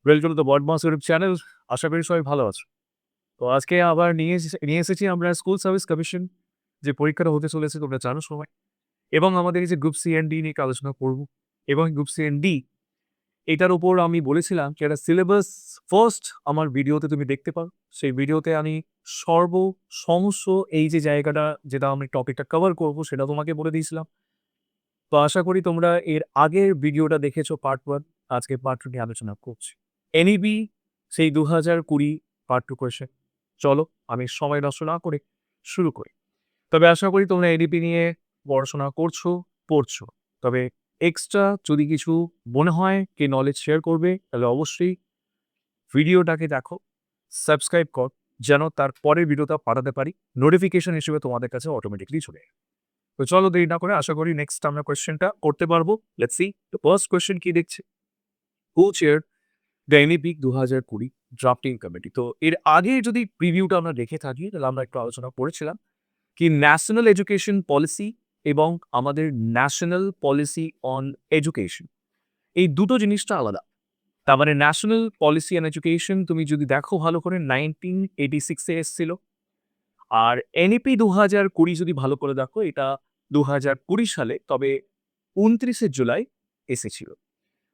Welcome to the বদমাস YouTube channel. আশা করি সবাই ভালো আছো। তো আজকে আবার নিয়ে এসেছি আমরা স্কুল সার্ভিস কমিশন যে পরীক্ষাটা হতে চলেছে তোমরা জানো সবাই। এবং আমাদের এই যে গ্রুপ সি অ্যান্ড ডি নিয়ে একটু আলোচনা করব। এবং গ্রুপ সি অ্যান্ড ডি এটার উপর আমি বলেছিলাম যে একটা সিলেবাস ফার্স্ট আমার ভিডিওতে তুমি দেখতে পারো। সেই ভিডিওতে আমি সমস্ত এই যে জায়গাটা যেটা আমি টপিকটা কভার করব সেটা তোমাকে বলে দিয়েছিলাম। তো আশা করি তোমরা এর আগের ভিডিওটা দেখেছো পার্ট 1, আজকে পার্ট 2 নিয়ে আলোচনা করছি। এনইপি সেই ২০২০ পার্ট 2 কোয়েশ্চেন। চলো আমি সময় নষ্ট না করে শুরু করি। তবে আশা করি তোমরা এনইপি নিয়ে পড়াশোনা করছো, পড়ছো। তবে এক্সট্রা যদি কিছু মনে হয় কে নলেজ শেয়ার করবে তাহলে অবশ্যই ভিডিওটাকে দেখো, সাবস্ক্রাইব কর যেন তার পরের ভিডিওটা পাঠাতে পারি। নোটিফিকেশন হিসেবে তোমাদের কাছে অটোমেটিক্যালি চলে যায়। তো চলো দেরি না করে আশা করি নেক্সট আমরা কোয়েশ্চেনটা করতে পারবো। Let's see the first question কি দেখছে। Who chair the NEP ২০২০ drafting committee. তো এর আগে যদি প্রিভিউটা আমরা দেখে থাকি তাহলে আমরা একটু আলোচনা করেছিলাম কি ন্যাশনাল এডুকেশন পলিসি এবং আমাদের ন্যাশনাল পলিসি অন এডুকেশন এই দুটো জিনিসটা আলাদা। তার মানে ন্যাশনাল পলিসি অন এডুকেশন তুমি যদি দেখো ভালো করে 1986 এসেছিল। আর এনইপি ২০২০ যদি ভালো করে দেখো এটা ২০২০ সালে, তবে ২৯শে জুলাই এসেছিল।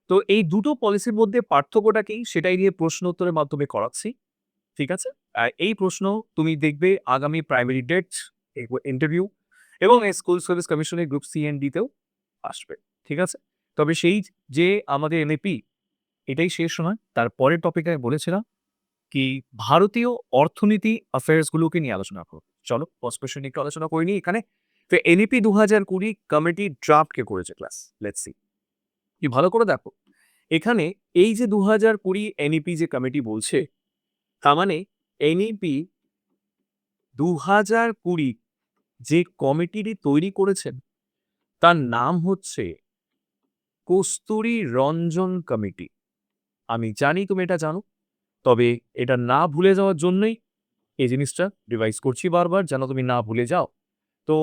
তো এই দুটো পলিসির মধ্যে পার্থক্যটা কি সেটাই নিয়ে প্রশ্ন উত্তরের মাধ্যমে করাচ্ছি। ঠিক আছে? এই প্রশ্ন তুমি দেখবে আগামী প্রাইমারি ডেট ইন্টারভিউ এবং এই স্কুল সার্ভিস কমিশনের গ্রুপ সি এন্ড ডিতেও আসবে। ঠিক আছে? তবে সেই যে আমাদের এনইপি এটাই শেষ নয়। তার পরের টপিকে আমি বলেছিলাম কি ভারতীয় অর্থনীতি অ্যাফেয়ার্স গুলোকে নিয়ে আলোচনা করব। চলো ফার্স্ট কোয়েশ্চেন নিয়ে একটু আলোচনা করে নিই এখানে। তো এনইপি ২০২০ কমিটি ড্রাফট কে করেছে ক্লাস? Let's see. কি ভালো করে দেখো। এখানে এই যে ২০২০ এনইপি যে কমিটি বলছে, তার মানে এনইপি ২০২০ যে কমিটিটি তৈরি করেছেন তার নাম হচ্ছে কস্তুরী রঞ্জন কমিটি। আমি জানি তুমি এটা জানো, তবে এটা না ভুলে যাওয়ার জন্যই এই জিনিসটা রিভাইজ করছি বারবার যেন তুমি না ভুলে যাও। তো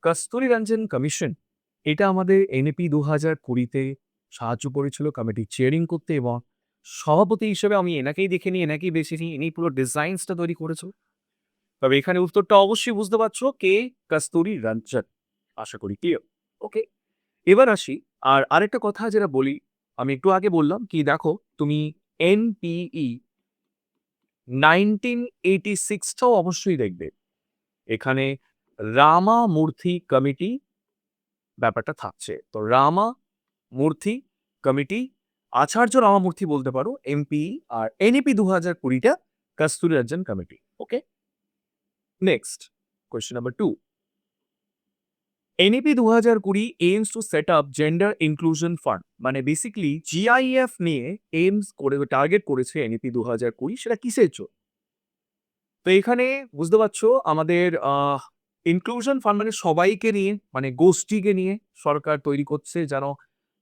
কস্তুরী রঞ্জন কমিশন এটা আমাদের এনইপি ২০২০ সাহায্য করেছিল কমিটি চেয়ারিং করতে এবং সভাপতি হিসেবে আমি এনাকেই দেখে নিই, এনাকেই বেছে নিই। ইনি পুরো ডিজাইনসটা তৈরি করেছিল। তবে এখানে উত্তরটা অবশ্যই বুঝতে পারছো কে কস্তুরী রঞ্জন। আশা করি ক্লিয়ার। ওকে, এবার আসি। আর আরেকটা কথা যেটা বলি, আমি একটু আগে বললাম কি দেখো তুমি এনপিই 1986 টাও অবশ্যই দেখবে। এখানে রামা মূর্তি কমিটি ব্যাপারটা থাকছে। তো রামা মূর্তি কমিটি, আচার্য রামামূর্তি বলতে পারো এমপি। আর এনইপি ২০২০ টা Kasturirangan committee. Okay, next question number 2। NEP ২০২০ aims to set up gender inclusion fund, মানে বেসিক্যালি জিআইএফ নিয়ে এইমস করে টার্গেট করেছে এনইপি ২০২০। সেটা কিসের জন্য? তো এখানে বুঝতে পারছো আমাদের ইনক্লুশন ফান্ড মানে সবাইকে নিয়ে, মানে গোষ্ঠীকে নিয়ে সরকার তৈরি করছে যেন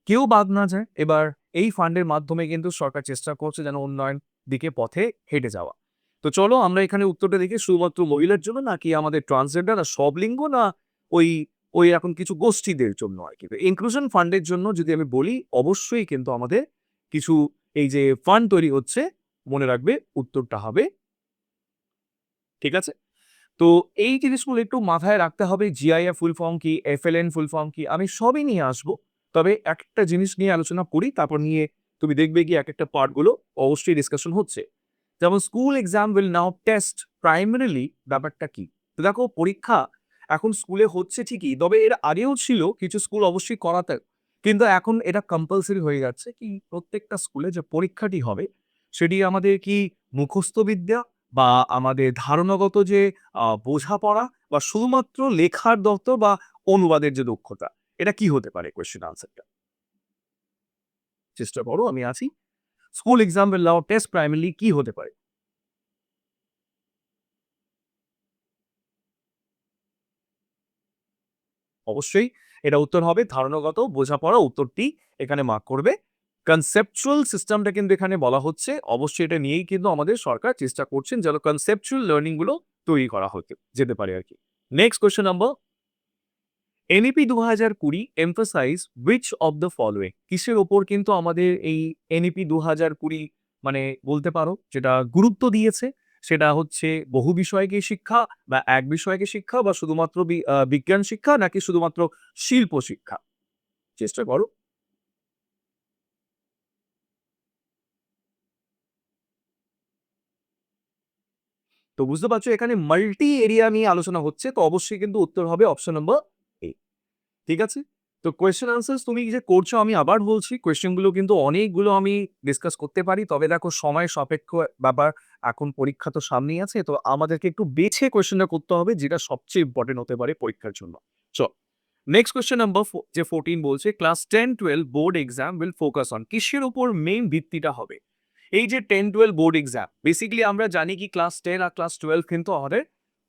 কেউ বাদ না যায়। এবার এই ফান্ডের মাধ্যমে কিন্তু সরকার চেষ্টা করছে যেন উন্নয়ন দিকে পথে হেঁটে যাওয়া। তো চলো আমরা এখানে উত্তরটা দেখি শুধুমাত্র মহিলার জন্য নাকি আমাদের ট্রান্সজেন্ডার না সব লিঙ্গ না ওই ওই এখন কিছু গোষ্ঠীদের জন্য আর কি। ইনক্লুশন ফান্ডের জন্য যদি আমি বলি অবশ্যই কিন্তু আমাদের কিছু এই যে ফান্ড তৈরি হচ্ছে, মনে রাখবে উত্তরটা হবে। ঠিক আছে? তো এই জিনিসগুলো একটু মাথায় রাখতে হবে। জিআইএফ ফুল ফর্ম কি, এফএলএন ফুল ফর্ম কি, আমি সবই নিয়ে আসবো। তবে একটা জিনিস নিয়ে আলোচনা করি, তারপর নিয়ে তুমি দেখবে কি একেকটা পার্ট গুলো অবশ্যই ডিসকাশন হচ্ছে। যেমন school exam will now test primarily, ব্যাপারটা কি? তো দেখো পরীক্ষা এখন স্কুলে হচ্ছে ঠিকই, তবে এর আগেও ছিল কিছু স্কুল অবশ্যই করাতে, কিন্তু এখন এটা কম্পালসরি হয়ে যাচ্ছে কি প্রত্যেকটা স্কুলে যে পরীক্ষাটি হবে সেটি আমাদের কি মুখস্থ বিদ্যা বা আমাদের ধারণাগত যে বোঝাপড়া বা শুধুমাত্র লেখার দত্ত বা অনুবাদের যে দক্ষতা, এটা কি হতে পারে? কোয়েশ্চেন আনসারটা চেষ্টা করো, আমি আছি। School exam will now test primarily কি হতে পারে? অবশ্যই এটা উত্তর হবে ধারণাগত বোঝাপড়া। উত্তরটি এখানে মার্ক করবে। কনসেপচুয়াল সিস্টেমটা কিন্তু এখানে বলা হচ্ছে। অবশ্যই এটা নিয়েই কিন্তু আমাদের সরকার চেষ্টা করছেন যেন কনসেপচুয়াল লার্নিং গুলো তৈরি করা হতে যেতে পারে আরকি। Next question number, NEP ২০২০ emphasize which of the following? কিসের উপর কিন্তু আমাদের এই এনইপি ২০২০ মানে বলতে পারো যেটা গুরুত্ব দিয়েছে সেটা হচ্ছে বহু বিষয়কে শিক্ষা বা এক বিষয়কে শিক্ষা বা শুধুমাত্র বিজ্ঞান শিক্ষা নাকি শুধুমাত্র শিল্প শিক্ষা? চেষ্টা করো। তো বুঝতে পারছো এখানে মাল্টি এরিয়া নিয়ে আলোচনা হচ্ছে। তো অবশ্যই কিন্তু উত্তর হবে অপশন নম্বর এ। ঠিক আছে? তো কোয়েশ্চেন আনসার্স তুমি যে করছো আমি আবার বলছি কোয়েশ্চেন গুলো কিন্তু অনেকগুলো আমি ডিসকাস করতে পারি। তবে দেখো সময় সাপেক্ষ ব্যাপার। এখন পরীক্ষা তো সামনেই আছে। তো আমাদেরকে একটু বেছে কোয়েশ্চেনটা করতে হবে যেটা সবচেয়ে ইম্পোর্টেন্ট হতে পারে পরীক্ষার জন্য। চল নেক্সট কোয়েশ্চেন নাম্বার যে 14 বলছে class 10-12 board exam will focus on কিসের উপর মেইন ভিত্তিটা হবে? এই যে 10-12 বোর্ড এক্সাম বেসিক্যালি আমরা জানি কি ক্লাস 10 আর ক্লাস 12 কিন্তু আমাদের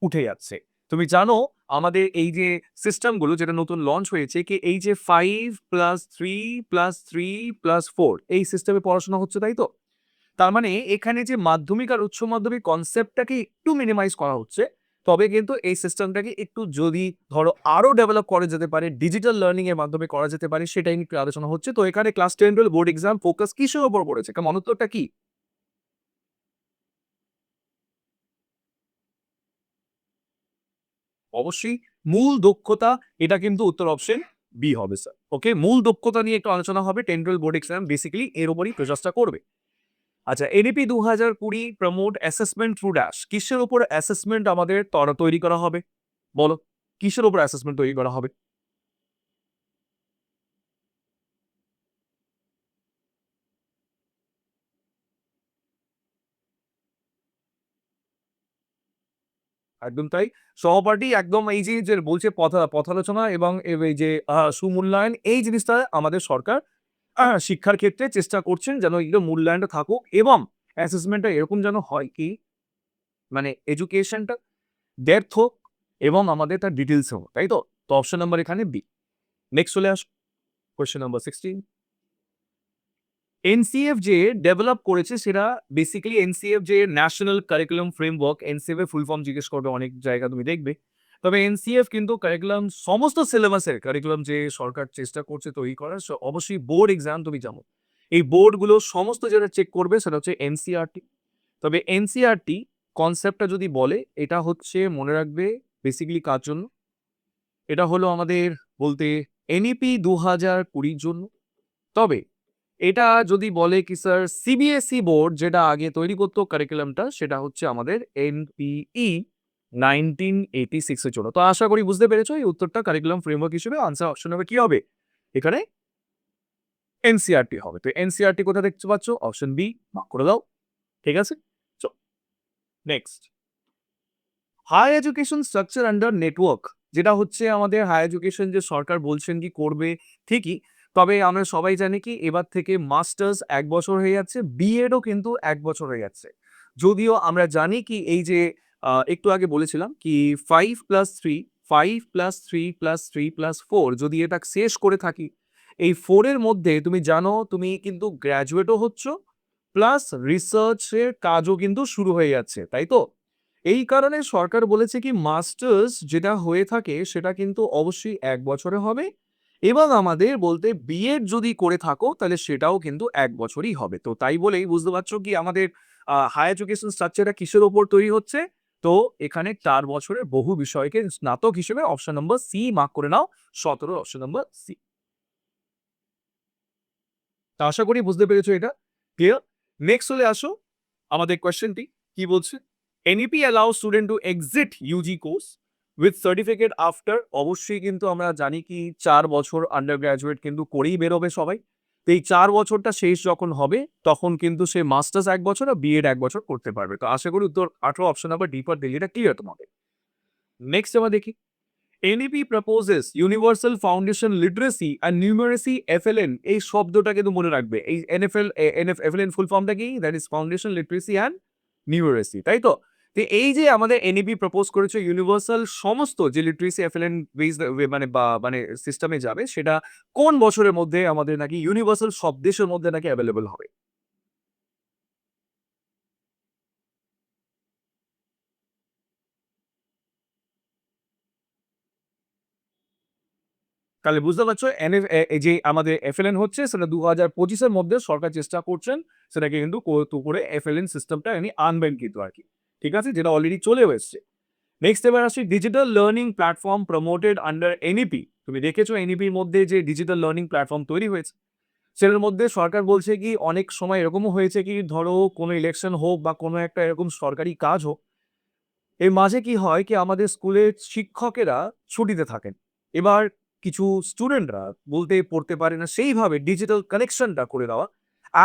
উঠে যাচ্ছে। তুমি জানো আমাদের এই যে সিস্টেমগুলো যেটা নতুন লঞ্চ হয়েছে কি এই যে 5+3+3+4 এই সিস্টেমে পড়াশোনা হচ্ছে তাই তো? তার মানে এখানে যে মাধ্যমিক আর উচ্চ মাধ্যমিক কনসেপ্টটাকে একটু মিনিমাইজ করা হচ্ছে। তবে কিন্তু এই সিস্টেমটাকে একটু যদি ধরো আরো ডেভেলপ করা যেতে পারে, ডিজিটাল লার্নিং এর মাধ্যমে করা যেতে পারে সেটাই নিয়ে একটু আলোচনা হচ্ছে। তো এখানে ক্লাস 10-12 বোর্ড এক্সাম ফোকাস কিসের উপর পড়েছে? কেমন উত্তরটা কি? অবশ্যই মূল দক্ষতা এটা কিন্তু উত্তর অপশন বি হবে স্যার। ওকে? মূল দক্ষতা নিয়ে একটু আলোচনা হবে 10-12 বোর্ড এক্সাম বেসিক্যালি এর উপরই প্রচেষ্টা করবে। আচ্ছা NEP 2020 promote assessment through dash কিসের উপর অ্যাসেসমেন্ট আমাদের তৈরি করা হবে? বলো, কিসের উপর অ্যাসেসমেন্ট তৈরি করা হবে? একদম তাই। সহপাঠী একদম এই যে বলছে পথালোচনা এবং এই যে সুমূল্যায়ন এই জিনিসটা আমাদের সরকার শিক্ষার ক্ষেত্রে চেষ্টা করছেন যেন এগুলো মূল্যায়নটা থাকুক এবং অ্যাসেসমেন্টটা এরকম যেন হয় কি মানে এডুকেশনটা ডেপথ হোক এবং আমাদের তার ডিটেইলস হোক, তাই তো? তো অপশন নাম্বার এখানে বি। নেক্সট চলে আসো কোয়েশ্চেন নাম্বার 16। এনসিএফ যে ডেভেলপ করেছে সেটা বেসিক্যালি এনসিএফ যে ন্যাশনাল কারিকুলাম ফ্রেমওয়ার্ক এনসিএফ এর ফুল ফর্ম জিজ্ঞেস করবে অনেক জায়গা তুমি দেখবে। তবে এনসিএফ কিন্তু কারিকুলাম সমস্ত সিলেবাসের কারিকুলাম যে সরকার চেষ্টা করছে তৈরি করার অবশ্যই বোর্ড এক্সাম তুমি জানো এই বোর্ডগুলো সমস্ত যেটা চেক করবে সেটা হচ্ছে এনসিআরটি। তবে এনসিআরটি কনসেপ্টটা যদি বলে এটা হচ্ছে মনে রাখবে বেসিক্যালি কার জন্য? এটা হলো আমাদের বলতে এনইপি 2020 জন্য। তবে এটা যদি বলে কি স্যার সিবিএসই বোর্ড যেটা আগে তৈরি করতো কারিকুলামটা সেটা হচ্ছে আমাদের এনপিই 1986 এর জন্য। তো আশা করি বুঝতে পেরেছো এই উত্তরটা কারিকুলাম ফ্রেমওয়ার্ক হিসেবে আনসার অপশন হবে কি হবে? এখানে এনসিআরটি হবে। তো এনসিআরটি কোথায় দেখতে পাচ্ছ? অপশন বি মার্ক করে দাও। ঠিক আছে? চল next. High education structure under network যেটা হচ্ছে আমাদের হাই এডুকেশন যে সরকার বলছেন কি করবে ঠিকই। তবে আমরা সবাই জানি কি এবার থেকে মাস্টার্স 1 বছর হয়ে যাচ্ছে, বিএডও কিন্তু 1 বছর হয়ে যাচ্ছে। যদিও আমরা জানি কি এই যে একটু আগে বলেছিলাম কি 5+3 5+3+3+4 যদি এটা শেষ করে থাকি এই 4 এর মধ্যে তুমি জানো তুমি কিন্তু গ্র্যাজুয়েটও হচ্ছ প্লাস রিসার্চের কাজও কিন্তু শুরু হয়ে যাচ্ছে তাই তো? এই কারণে সরকার বলেছে কি মাস্টার্স যেটা হয়ে থাকে সেটা কিন্তু অবশ্যই 1 বছরে হবে এবং আমাদের বলতে বিএড যদি করে থাকো তাহলে সেটাও কিন্তু 1 বছরই হবে। তো তাই বলেই বুঝতে পারছো কি আমাদের হায়ার এডুকেশন স্ট্রাকচারটা কিসের ওপর তৈরি হচ্ছে? তো এখানে 4 বছরের বহু বিষয়কে স্নাতক হিসেবে অপশন নম্বর সি মার্ক করে নাও। 17 অপশন নম্বর সি। তা আশা করি বুঝতে পেরেছো এটা ক্লিয়ার। নেক্সট চলে আসো আমাদের কোয়েশ্চেনটি কি বলছে? NEP allow student to exit UG course with certificate after অবশ্যই কিন্তু আমরা জানি কি 4 বছর আন্ডার গ্রাজুয়েট কিন্তু করেই বেরোবে সবাই। তো এই 4 বছরটা শেষ যখন হবে তখন কিন্তু সে মাস্টার্স 1 বছর আর বিএড 1 বছর করতে পারবে। তো আশা করি উত্তর 18 অপশন নাম্বার ডি ফর দিল্লিটা ক্লিয়ার তোমাদের। নেক্সট আমরা দেখি NEP proposes universal foundation literacy and numeracy FLN এই শব্দটা কিন্তু মনে রাখবে। এই এফএলএন ফুল ফর্মটা কি? That is foundation literacy and numeracy তাই তো? তো এই যে আমাদের এনইপি প্রপোজ করেছে ইউনিভার্সাল সমস্ত যে লিটারেসি এফএলএন বেসড মানে মানে সিস্টেমে যাবে সেটা কোন বছরের মধ্যে আমাদের নাকি ইউনিভার্সাল সব দেশের মধ্যে নাকি অ্যাভেলেবল হবে? তাহলে বুঝতে পারছো এই যে আমাদের এফএলএন হচ্ছে সেটা 2025 এর মধ্যে সরকার চেষ্টা করছেন সেটাকে কিন্তু করে এফএলএন সিস্টেমটা আনবেন কিন্তু আর কি। ঠিক আছে, যেটা অলরেডি চলেও এসছে। নেক্সট এবার আসি digital learning platform promoted under NEP. তুমি দেখেছো এনইপির মধ্যে যে ডিজিটাল লার্নিং প্ল্যাটফর্ম তৈরি হয়েছে, সেটার মধ্যে সরকার বলছে কি অনেক সময় এরকমও হয়েছে কি ধরো কোনো ইলেকশন হোক বা কোনো একটা এরকম সরকারি কাজ হোক, এর মাঝে কি হয় কি আমাদের স্কুলের শিক্ষকেরা ছুটিতে থাকেন। এবার কিছু স্টুডেন্টরা বলতে পড়তে পারে না, সেইভাবে ডিজিটাল কানেকশনটা করে দেওয়া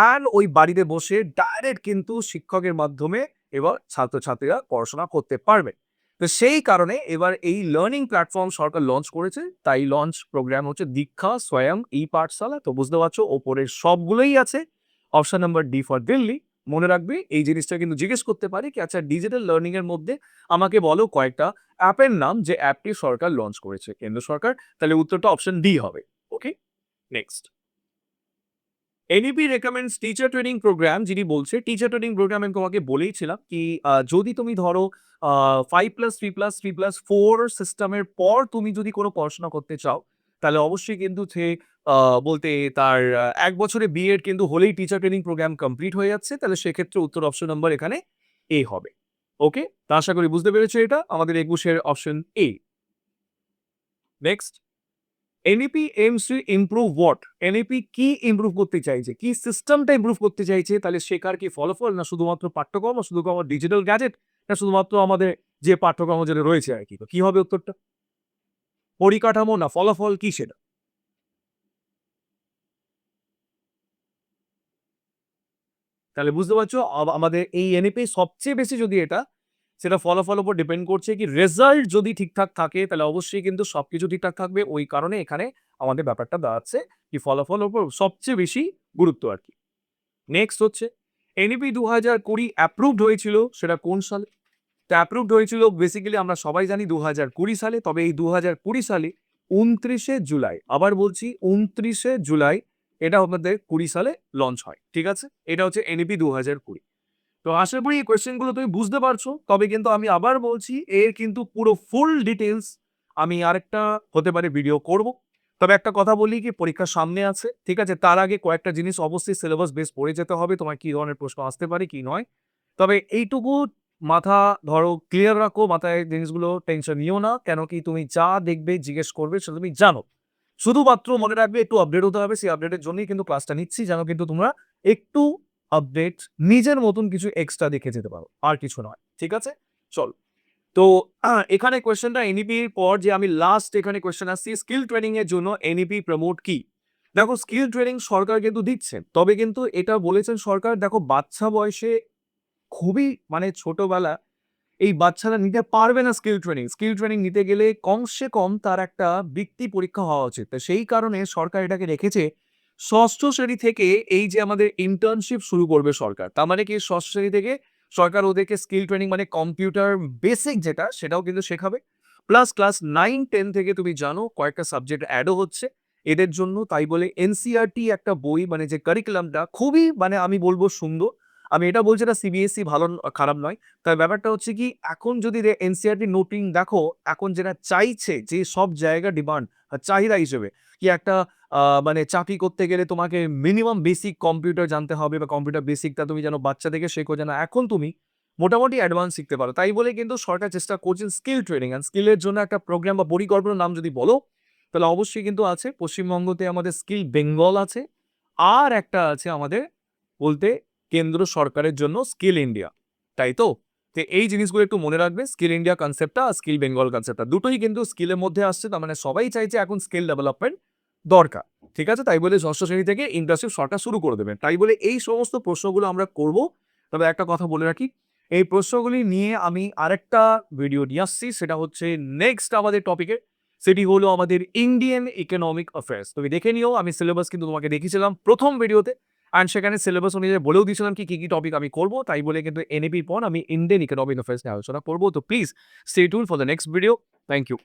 আর ওই বাড়িতে বসে ডাইরেক্ট কিন্তু শিক্ষকের মাধ্যমে এবার ছাত্রছাত্রীরা পড়াশোনা করতে পারবে। তো সেই কারণে এবার এই লার্নিং প্ল্যাটফর্ম সরকার লঞ্চ করেছে। তাই লঞ্চ প্রোগ্রাম হচ্ছে দীক্ষা স্বয়ং ই পাঠশালা। তো বুঝতে পারছো ওপরের সবগুলোই আছে। Option number D for Delhi. মনে রাখবে এই জিনিসটা কিন্তু জিজ্ঞেস করতে পারি কি আচ্ছা ডিজিটাল লার্নিং এর মধ্যে আমাকে বলো কয়েকটা অ্যাপের নাম যে অ্যাপটি সরকার লঞ্চ করেছে, কেন্দ্র সরকার। তাহলে উত্তরটা অপশন ডি হবে। Okay, next. NEP recommends teacher training programme. যিনি বলছে টিচার ট্রেনিং প্রোগ্রাম আমি তোমাকে বলেইছিলাম কি যদি তুমি ধরো 5+3+3+4 সিস্টেমের পর তুমি যদি কোনো পড়াশোনা করতে চাও, তাহলে অবশ্যই কিন্তু সে বলতে তার ১ বছরে বিএড কিন্তু হলেই টিচার ট্রেনিং প্রোগ্রাম কমপ্লিট হয়ে যাচ্ছে। তাহলে সেক্ষেত্রে উত্তর অপশন নাম্বার এখানে এ হবে। ওকে, তা আশা করি বুঝতে পেরেছো এটা আমাদের ২১ এর option A. Next, NEP aims to improve what? NEP কি ইমপ্রুভ করতে চাইছে? কি সিস্টেমটা ইমপ্রুভ করতে চাইছে? তাহলে শেখার কি ফলাফল না শুধুমাত্র পাঠ্যক্রম, শুধুমাত্র ডিজিটাল গ্যাজেট, না শুধুমাত্র আমাদের যে পাঠ্যক্রম যেটা রয়েছে আর কি? তো কি হবে উত্তরটা? পরিকাঠামো না ফলাফল কি সেটা? তাহলে বুঝতে পারছো আমাদের এই এনইপি সবচেয়ে বেশি যদি এটা সেটা ফলাফলের উপর ডিপেন্ড করছে কি রেজাল্ট যদি ঠিকঠাক থাকে তাহলে অবশ্যই কিন্তু সবকিছু ঠিকঠাক থাকবে। ওই কারণে এখানে আমাদের ব্যাপারটা দাঁড়াচ্ছে কি ফলাফলের উপর সবচেয়ে বেশি গুরুত্ব আর কি। নেক্সট হচ্ছে এনইপি 2020 অ্যাপ্রুভড হয়েছিল সেটা কোন সালে? তো অ্যাপ্রুভড হয়েছিল বেসিক্যালি আমরা সবাই জানি 2020 সালে। তবে এই 2020 সালে 29শে জুলাই, আবার বলছি 29শে জুলাই এটা আমাদের 20 সালে লঞ্চ হয়। ঠিক আছে? এটা হচ্ছে এনইপি 2020। তো আশা করি এই কোয়েশ্চেন গুলো তুমি বুঝতে পারছো। তবে কিন্তু আমি আবার বলছি এর কিন্তু পুরো ফুল ডিটেইলস আমি আরেকটা হতে পারে ভিডিও করব। তবে একটা কথা বলি কি পরীক্ষা সামনে আছে। ঠিক আছে? তার আগে কয়েকটা জিনিস অবশ্যই সিলেবাস বেস পড়ে যেতে হবে। তোমার কি ধরনের প্রশ্ন আসতে পারে কি নয়। তবে এইটুকু মাথা ধরো ক্লিয়ার রাখো, মাথায় জিনিসগুলো টেনশন নিও না। কেন কি তুমি যা দেখবে জিজ্ঞেস করবে সেটা তুমি জানো। শুধুমাত্র মনে রাখবে একটু আপডেট হতে হবে। সেই আপডেটের জন্যই কিন্তু ক্লাসটা নিচ্ছি যেন কিন্তু তোমরা একটু আপডেট নিজের মতন কিছু এক্সট্রা দেখে যেতে পারো। আর কিছু নয়। ঠিক আছে? চলো। তো এখানে কোয়েশ্চেনটা এনইপির পর যে আমি লাস্ট এখানে কোয়েশ্চেন আসছি স্কিল ট্রেনিং এর জন্য এনইপি প্রমোট কি? দেখো স্কিল ট্রেনিং সরকার কিন্তু দিচ্ছে। তবে কিন্তু এটা বলেছেন সরকার দেখো বাচ্চা বয়সে খুবই মানে ছোটবেলা এই বাচ্চারা নিতে পারবে না স্কিল ট্রেনিং। স্কিল ট্রেনিং নিতে গেলে কমসে কম তার একটা বৃত্তি পরীক্ষা হওয়া উচিত। তো সেই কারণে সরকার এটাকে রেখেছে ৬ষ্ঠ শ্রেণী থেকে এই যে আমাদের ইন্টার্নশিপ শুরু করবে সরকার। তার মানে কি ৬ষ্ঠ শ্রেণী থেকে সরকার ওদেরকে স্কিল ট্রেনিং মানে কম্পিউটার বেসিক যেটা সেটাও কিন্তু শেখাবে। প্লাস ক্লাস 9-10 থেকে তুমি জানো কয়েকটা সাবজেক্ট এডও হচ্ছে এদের জন্য। তাই বলে এনসিইআরটি একটা বই মানে যে কারিকুলামটা খুবই মানে আমি বলব সুন্দর। আমি এটা বলছি না সিবিএসই ভালো খারাপ নয়। তবে ব্যাপারটা হচ্ছে কি এখন যদি এনসিইআরটি নোটিং দেখো এখন যেটা চাইছে যে সব জায়গা ডিমান্ড চাহিদা হিসেবে কি একটা মানে চাকরি করতে গেলে তোমাকে মিনিমাম বেসিক কম্পিউটার জানতে হবে বা কম্পিউটার বেসিকটা তুমি যেন বাচ্চা থেকে শেখো যেন এখন তুমি মোটামুটি অ্যাডভান্স শিখতে পারো। তাই বলে কিন্তু সরকার চেষ্টা করছেন স্কিল ট্রেনিং অ্যান্ড স্কিলের জন্য একটা প্রোগ্রাম বা পরিকল্পনার নাম যদি বলো তাহলে অবশ্যই কিন্তু আছে। পশ্চিমবঙ্গতে আমাদের স্কিল বেঙ্গল আছে। আর একটা আছে আমাদের বলতে কেন্দ্র সরকারের জন্য স্কিল ইন্ডিয়া। তাই তো? তো এই জিনিসগুলো একটু মনে রাখবে। স্কিল ইন্ডিয়া কনসেপ্টটা আর স্কিল বেঙ্গল কনসেপ্টটা দুটোই কিন্তু স্কিলের মধ্যে আসছে। তার মানে সবাই চাইছে এখন স্কিল ডেভেলপমেন্ট দরকার। ঠিক আছে? তাই বলে ৬ষ্ঠ শ্রেণী থেকে ইন্টার্নশিপ সরকার শুরু করে দেবেন। তাই বলে এই সমস্ত প্রশ্নগুলো আমরা করব। তবে একটা কথা বলে রাখি, এই প্রশ্নগুলি নিয়ে আমি আরেকটা ভিডিও নিয়ে আসছি। সেটা হচ্ছে নেক্সট আমাদের টপিকে। সেটি হলো আমাদের ইন্ডিয়ান ইকোনমিক অ্যাফেয়ার্স। তুমি দেখে নিও আমি সিলেবাস কিন্তু তোমাকে দেখিয়েছিলাম ১ম ভিডিওতে। অ্যান্ড সেখানে সিলেবাস অনুযায়ী বলেও দিয়েছিলাম কি টপিক আমি করব। তাই বলে কিন্তু এনইপির পর আমি ইন্ডিয়ান ইকোনমিক অ্যাফেয়ার্স নিয়ে আলোচনা করব। তো please stay tuned for the next video. Thank you.